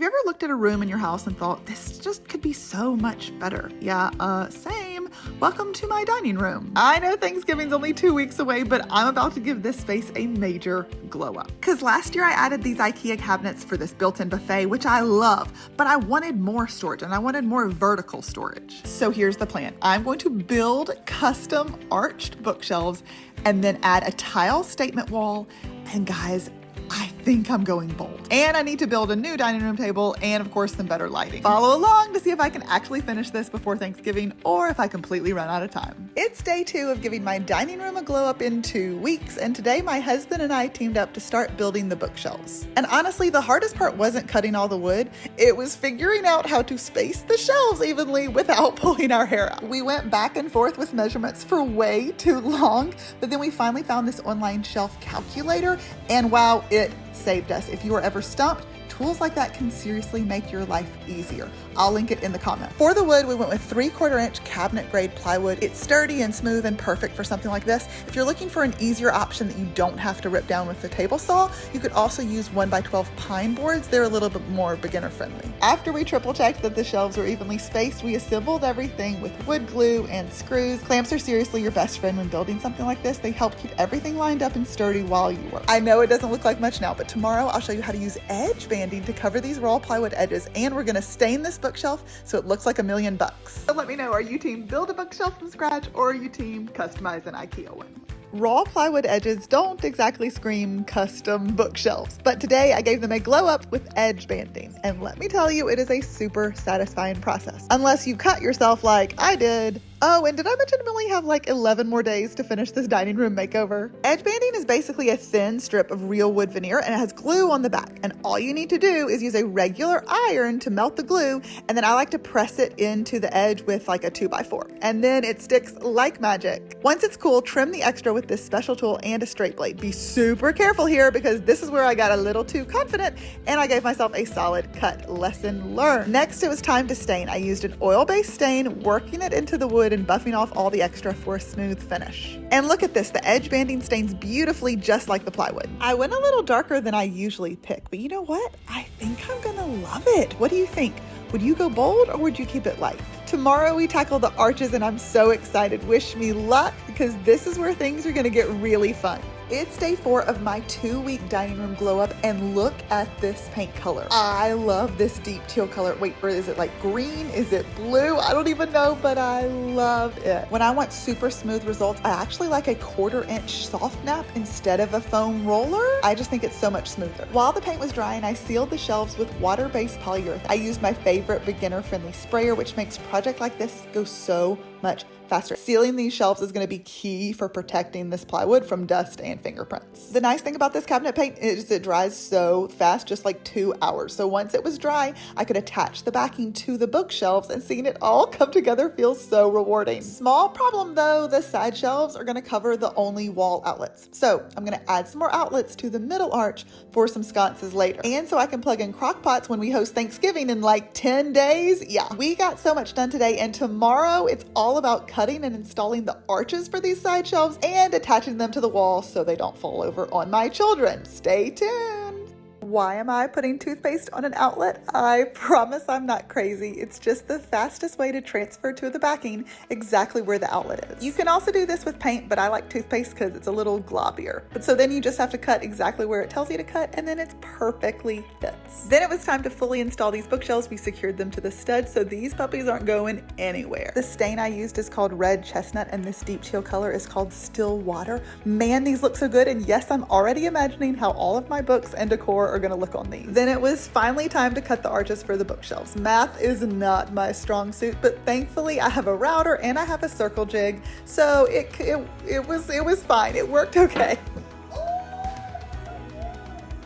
Have you ever looked at a room in your house and thought, this just could be so much better? Yeah, same. Welcome to my dining room. I know Thanksgiving's only 2 weeks away, but I'm about to give this space a major glow up. Because last year I added these IKEA cabinets for this built-in buffet, which I love, but I wanted more storage and I wanted more vertical storage. So here's the plan. I'm going to build custom arched bookshelves and then add a tile statement wall. And guys, I think I'm going bold. And I need to build a new dining room table and of course some better lighting. Follow along to see if I can actually finish this before Thanksgiving or if I completely run out of time. It's day 2 of giving my dining room a glow up in 2 weeks, and today my husband and I teamed up to start building the bookshelves. And honestly, the hardest part wasn't cutting all the wood, it was figuring out how to space the shelves evenly without pulling our hair out. We went back and forth with measurements for way too long, but then we finally found this online shelf calculator, and wow, it saved us. If you are ever stumped, tools like that can seriously make your life easier. I'll link it in the comments. For the wood, we went with 3/4 inch cabinet grade plywood. It's sturdy and smooth and perfect for something like this. If you're looking for an easier option that you don't have to rip down with the table saw, you could also use 1x12 pine boards. They're a little bit more beginner friendly. After we triple checked that the shelves were evenly spaced, we assembled everything with wood glue and screws. Clamps are seriously your best friend when building something like this. They help keep everything lined up and sturdy while you work. I know it doesn't look like much now, but tomorrow I'll show you how to use edge banding to cover these raw plywood edges, and we're gonna stain this bookshelf so it looks like $1,000,000. So let me know, are you team build a bookshelf from scratch or are you team customize an IKEA one? Raw plywood edges don't exactly scream custom bookshelves, but today I gave them a glow up with edge banding, and let me tell you, it is a super satisfying process. Unless you cut yourself like I did. Oh, and did I mention we only have like 11 more days to finish this dining room makeover? Edge banding is basically a thin strip of real wood veneer and it has glue on the back. And all you need to do is use a regular iron to melt the glue. And then I like to press it into the edge with like a 2x4. And then it sticks like magic. Once it's cool, trim the extra with this special tool and a straight blade. Be super careful here because this is where I got a little too confident and I gave myself a solid cut. Lesson learned. Next, it was time to stain. I used an oil-based stain, working it into the wood and buffing off all the extra for a smooth finish. And look at this, the edge banding stains beautifully just like the plywood. I went a little darker than I usually pick, but you know what? I think I'm gonna love it. What do you think? Would you go bold or would you keep it light? Tomorrow we tackle the arches and I'm so excited. Wish me luck because this is where things are gonna get really fun. It's day 4 of my 2-week dining room glow up and look at this paint color. I love this deep teal color. Wait, or is it like green? Is it blue? I don't even know, but I love it. When I want super smooth results, I actually like a 1/4 inch soft nap instead of a foam roller. I just think it's so much smoother. While the paint was drying, I sealed the shelves with water-based polyurethane. I used my favorite beginner-friendly sprayer, which makes a project like this go so much faster. Sealing these shelves is going to be key for protecting this plywood from dust and fingerprints. The nice thing about this cabinet paint is it dries so fast, just like 2 hours. So once it was dry, I could attach the backing to the bookshelves and seeing it all come together feels so rewarding. Small problem though, the side shelves are going to cover the only wall outlets. So I'm going to add some more outlets to the middle arch for some sconces later. And so I can plug in crock pots when we host Thanksgiving in like 10 days. Yeah, we got so much done today, and tomorrow it's all about cutting and installing the arches for these side shelves and attaching them to the wall so they don't fall over on my children. Stay tuned. Why am I putting toothpaste on an outlet? I promise I'm not crazy. It's just the fastest way to transfer to the backing exactly where the outlet is. You can also do this with paint, but I like toothpaste because it's a little globbier. But so then you just have to cut exactly where it tells you to cut and then it's perfectly fits. Then it was time to fully install these bookshelves. We secured them to the stud so these puppies aren't going anywhere. The stain I used is called Red Chestnut and this deep teal color is called Still Water. Man, these look so good, and yes, I'm already imagining how all of my books and decor are gonna look on these. Then it was finally time to cut the arches for the bookshelves. Math is not my strong suit, but thankfully I have a router and I have a circle jig, so it was fine. It worked okay.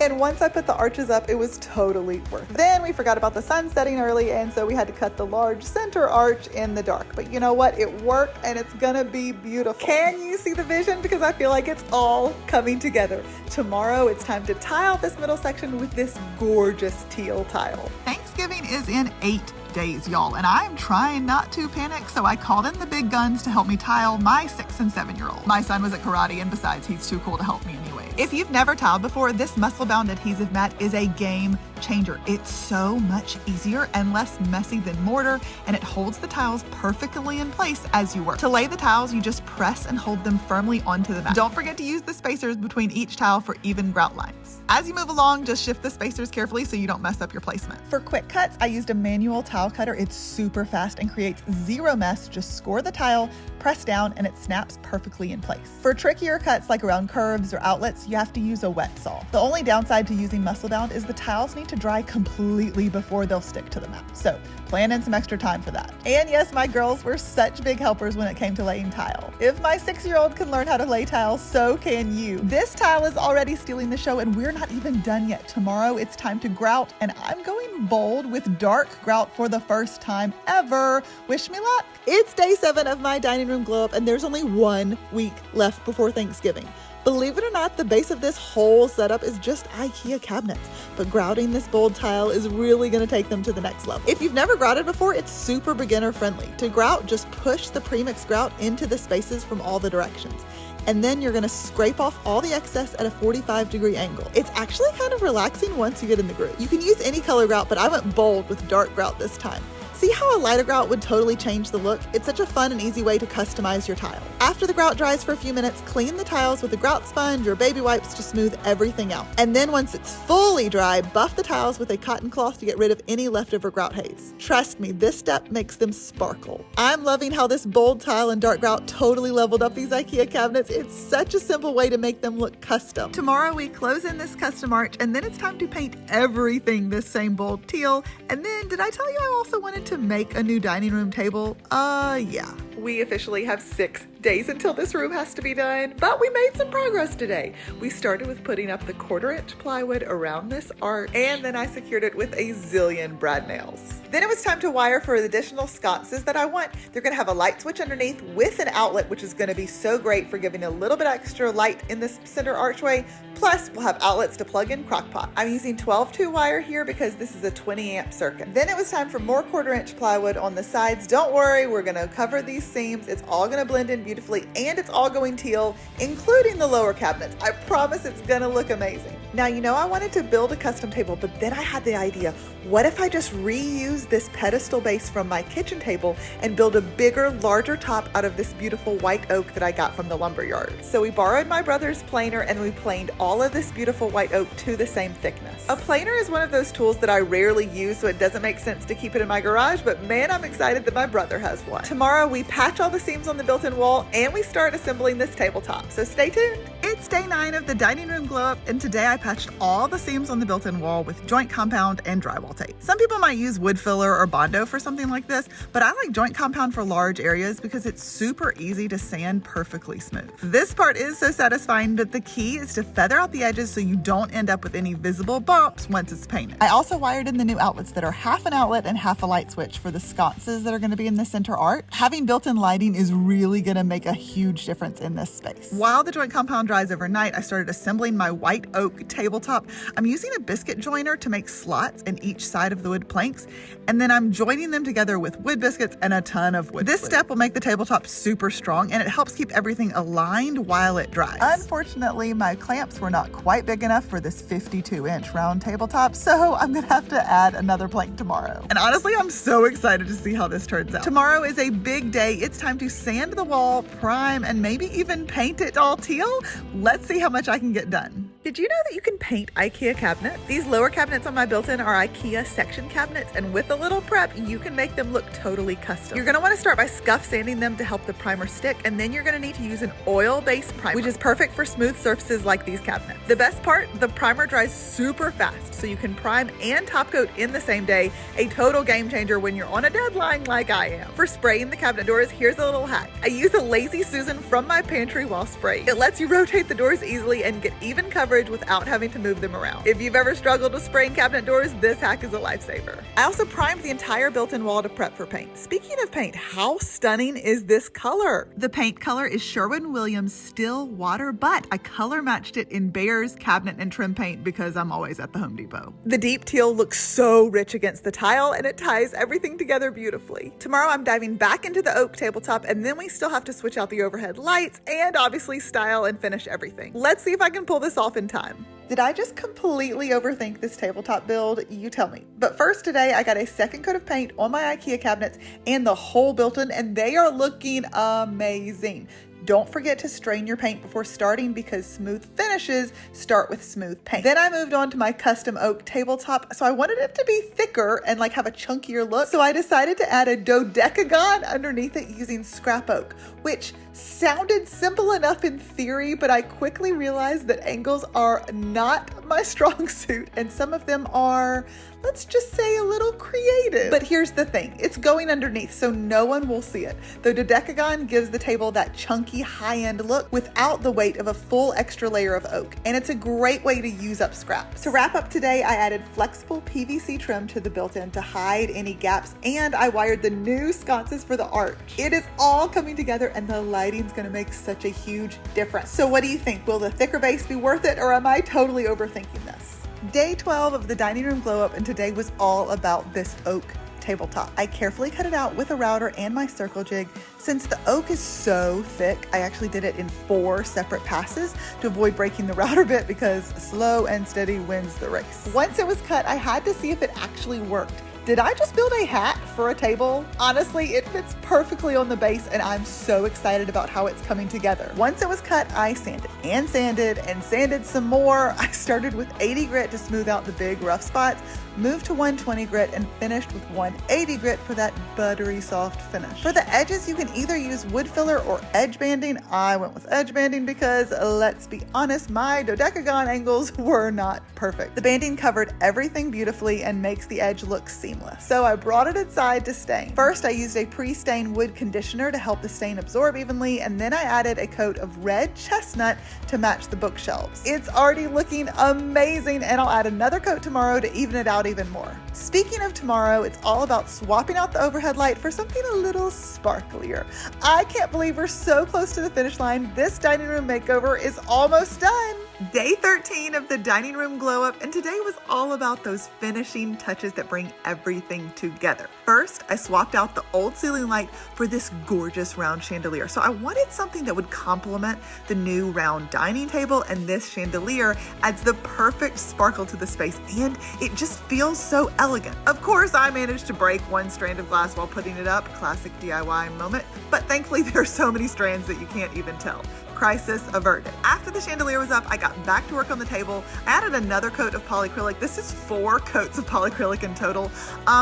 And once I put the arches up, it was totally worth it. Then we forgot about the sun setting early, and so we had to cut the large center arch in the dark. But you know what? It worked, and it's gonna be beautiful. Can you see the vision? Because I feel like it's all coming together. Tomorrow, it's time to tile this middle section with this gorgeous teal tile. Thanksgiving is in 8 days, y'all, and I'm trying not to panic, so I called in the big guns to help me tile my 6 and 7-year-old. My son was at karate, and besides, he's too cool to help me anyway. If you've never tiled before, this muscle-bound adhesive mat is a game changer. It's so much easier and less messy than mortar, and it holds the tiles perfectly in place as you work. To lay the tiles, you just press and hold them firmly onto the mat. Don't forget to use the spacers between each tile for even grout lines. As you move along, just shift the spacers carefully so you don't mess up your placement. For quick cuts, I used a manual tile cutter. It's super fast and creates zero mess. Just score the tile, press down, and it snaps perfectly in place. For trickier cuts like around curves or outlets, you have to use a wet saw. The only downside to using muscle bound is the tiles need to dry completely before they'll stick to the mat. So plan in some extra time for that. And yes, my girls were such big helpers when it came to laying tile. If my 6-year-old can learn how to lay tile, so can you. This tile is already stealing the show, and we're not even done yet. Tomorrow it's time to grout, and I'm going bold with dark grout for the first time ever. Wish me luck. It's day 7 of my dining room glow up, and there's only 1 week left before Thanksgiving. Believe it or not, the base of this whole setup is just IKEA cabinets, but grouting this bold tile is really going to take them to the next level. If you've never grouted before, it's super beginner friendly. To grout, just push the premix grout into the spaces from all the directions. And then you're going to scrape off all the excess at a 45-degree angle. It's actually kind of relaxing once you get in the groove. You can use any color grout, but I went bold with dark grout this time. See how a lighter grout would totally change the look? It's such a fun and easy way to customize your tile. After the grout dries for a few minutes, clean the tiles with a grout sponge or baby wipes to smooth everything out. And then once it's fully dry, buff the tiles with a cotton cloth to get rid of any leftover grout haze. Trust me, this step makes them sparkle. I'm loving how this bold tile and dark grout totally leveled up these IKEA cabinets. It's such a simple way to make them look custom. Tomorrow we close in this custom arch, and then it's time to paint everything this same bold teal. And then, did I tell you I also wanted to make a new dining room table? Yeah. We officially have 6 days until this room has to be done, but we made some progress today. We started with putting up the 1/4-inch plywood around this arch, and then I secured it with a zillion brad nails. Then it was time to wire for the additional sconces that I want. They're gonna have a light switch underneath with an outlet, which is gonna be so great for giving a little bit extra light in this center archway. Plus, we'll have outlets to plug in crock pot. I'm using 12-2 wire here because this is a 20-amp circuit. Then it was time for more 1/4-inch plywood on the sides. Don't worry, we're gonna cover these seams. It's all gonna blend in beautifully, and it's all going teal, including the lower cabinets. I promise it's gonna look amazing. Now, you know I wanted to build a custom table, but then I had the idea, what if I just reuse this pedestal base from my kitchen table and build a bigger, larger top out of this beautiful white oak that I got from the lumber yard? So we borrowed my brother's planer, and we planed all of this beautiful white oak to the same thickness. A planer is one of those tools that I rarely use, so it doesn't make sense to keep it in my garage, but man, I'm excited that my brother has one. Tomorrow we patch all the seams on the built-in wall, and we start assembling this tabletop, so stay tuned. It's day 9 of the dining room glow up, and today I patched all the seams on the built-in wall with joint compound and drywall tape. Some people might use wood filler or Bondo for something like this, but I like joint compound for large areas because it's super easy to sand perfectly smooth. This part is so satisfying, but the key is to feather out the edges so you don't end up with any visible bumps once it's painted. I also wired in the new outlets that are half an outlet and half a light switch for the sconces that are going to be in the center arch. Having built-in lighting is really going to make a huge difference in this space. While the joint compound dries overnight, I started assembling my white oak tabletop. I'm using a biscuit joiner to make slots in each side of the wood planks, and then I'm joining them together with wood biscuits and a ton of wood. This step will make the tabletop super strong, and it helps keep everything aligned while it dries. Unfortunately, my clamps were not quite big enough for this 52-inch round tabletop, so I'm gonna have to add another plank tomorrow. And honestly, I'm so excited to see how this turns out. Tomorrow is a big day. It's time to sand the wall, prime, and maybe even paint it all teal. Let's see how much I can get done. Did you know that you can paint IKEA cabinets? These lower cabinets on my built-in are IKEA section cabinets, and with a little prep, you can make them look totally custom. You're gonna wanna start by scuff sanding them to help the primer stick, and then you're gonna need to use an oil-based primer, which is perfect for smooth surfaces like these cabinets. The best part, the primer dries super fast, so you can prime and top coat in the same day, a total game changer when you're on a deadline like I am. For spraying the cabinet doors, here's a little hack. I use a Lazy Susan from my pantry while spraying. It lets you rotate the doors easily and get even coverage without having to move them around. If you've ever struggled with spraying cabinet doors, this hack is a lifesaver. I also primed the entire built-in wall to prep for paint. Speaking of paint, how stunning is this color? The paint color is Sherwin-Williams Still Water, but I color matched it in Behr's cabinet and trim paint because I'm always at the Home Depot. The deep teal looks so rich against the tile, and it ties everything together beautifully. Tomorrow I'm diving back into the oak tabletop, and then we still have to switch out the overhead lights and obviously style and finish everything. Let's see if I can pull this off in time. Did I just completely overthink this tabletop build? You tell me. But first today, I got a second coat of paint on my IKEA cabinets and the whole built-in, and they are looking amazing. Don't forget to strain your paint before starting because smooth finishes start with smooth paint. Then I moved on to my custom oak tabletop. So I wanted it to be thicker and like have a chunkier look. So I decided to add a dodecagon underneath it using scrap oak, which sounded simple enough in theory, but I quickly realized that angles are not my strong suit and some of them are, let's just say, a little creative. But here's the thing, it's going underneath so no one will see it. The dodecagon gives the table that chunky high-end look without the weight of a full extra layer of oak, and it's a great way to use up scraps. To wrap up today, I added flexible PVC trim to the built-in to hide any gaps, and I wired the new sconces for the arch. It is all coming together and the lighting's gonna make such a huge difference. So what do you think? Will the thicker base be worth it, or am I totally overthinking this? Day 12 of the dining room glow up, and today was all about this oak tabletop. I carefully cut it out with a router and my circle jig. Since the oak is so thick, I actually did it in 4 separate passes to avoid breaking the router bit because slow and steady wins the race. Once it was cut, I had to see if it actually worked. Did I just build a hat for a table? Honestly, it fits perfectly on the base and I'm so excited about how it's coming together. Once it was cut, I sanded and sanded and sanded some more. I started with 80 grit to smooth out the big rough spots, moved to 120 grit and finished with 180 grit for that buttery soft finish. For the edges, you can either use wood filler or edge banding. I went with edge banding because, let's be honest, my dodecagon angles were not perfect. The banding covered everything beautifully and makes the edge look seamless. So I brought it inside to stain. First, I used a pre-stained wood conditioner to help the stain absorb evenly, and then I added a coat of red chestnut to match the bookshelves. It's already looking amazing, and I'll add another coat tomorrow to even it out even more. Speaking of tomorrow, it's all about swapping out the overhead light for something a little sparklier. I can't believe we're so close to the finish line. This dining room makeover is almost done. Day 13 of the dining room glow up, and today was all about those finishing touches that bring everything together. First, I swapped out the old ceiling light for this gorgeous round chandelier. So I wanted something that would complement the new round dining table, and this chandelier adds the perfect sparkle to the space, and it just feels so elegant. Of course, I managed to break one strand of glass while putting it up, classic DIY moment, but thankfully there are so many strands that you can't even tell. Crisis averted. After the chandelier was up, I got back to work on the table. I added another coat of polyacrylic. This is 4 coats of polyacrylic in total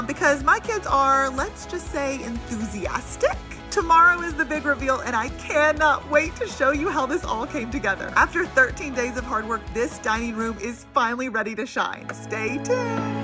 because my kids are, let's just say, enthusiastic. Tomorrow is the big reveal and I cannot wait to show you how this all came together. After 13 days of hard work, this dining room is finally ready to shine. Stay tuned.